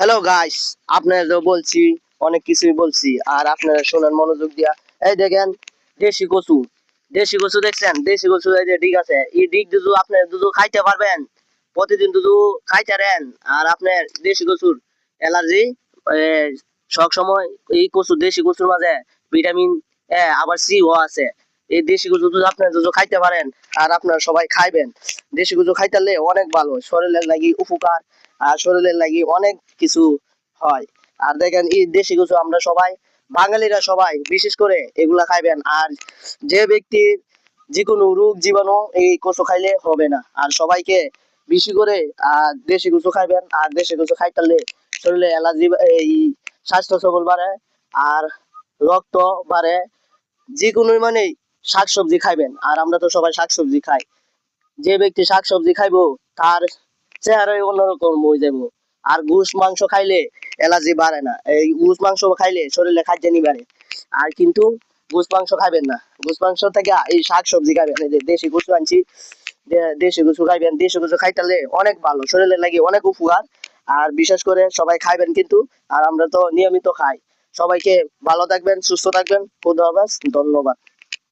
Hello guys, আপনারা তো বলছি অনেক কিছুই বলছি, আর আপনারা শোনার মনোযোগ দিয়া। এই দেখেন, দেশি কচু। দেশি কচু দেখছেন? দেশি কচু এই যে ডিগ আছে, এই ডিগ দুধু আপনি দুধু খাইতে পারবেন, প্রতিদিন দুধু খাইতে রেন। আর আপনার দেশি কচুর অ্যালার্জি সব সময় এই কচু দেশি কচুর মাঝে ভিটামিন এ আবার সি ও আছে। এই দেশি কচু দুধ আপনার দুধু খাইতে পারেন, আর আপনারা সবাই খাইবেন। দেশি কচু খাইতে অনেক ভালো, শরীরের লাগি উপকার, আর শরীরের লাগি অনেক কিছু হয়। আর দেখেন এই দেশি কচু আমরা সবাই বাঙালিরা সবাই বিশেষ করে এগুলা খাইবেন। আর যে ব্যক্তি যে কোনো রোগ জীবাণু এই কচু খাইলে হবে না। আর সবাইকে বেশি করে দেশি কচু খাইবেন। আর দেশি কচু খাইতালে শরীরে অ্যালার্জি, এই স্বাস্থ্য সবল বাড়ে, আর রক্ত বাড়ে। যে কোনো মানে শাকসবজি খাইবেন, আর আমরা তো সবাই শাকসবজি খাই। যে ব্যক্তি শাকসবজি খাইবো তার চেহারাই অন্যরকম হয়ে যাবো। আর গোশ মাংস খাইলে অ্যালার্জি বাড়ে না, এই গোশ মাংস খাইলে শরীরে খাদ্যানি বাড়ে। আর কিন্তু গোশ মাংস খাইবেন না, গোশ মাংস থেকে এই শাক সবজি খাইবেন। এই যে দেশি কচু আনছি, দেশি কচু খাইবেন। দেশি কচু খাইতালে অনেক ভালো, শরীরের লাগে অনেক উপকার। আর বিশেষ করে সবাই খাইবেন কিন্তু। আর আমরা তো নিয়মিত খাই। সবাইকে ভালো থাকবেন, সুস্থ থাকবেন। খুদা হাফেজ, ধন্যবাদ।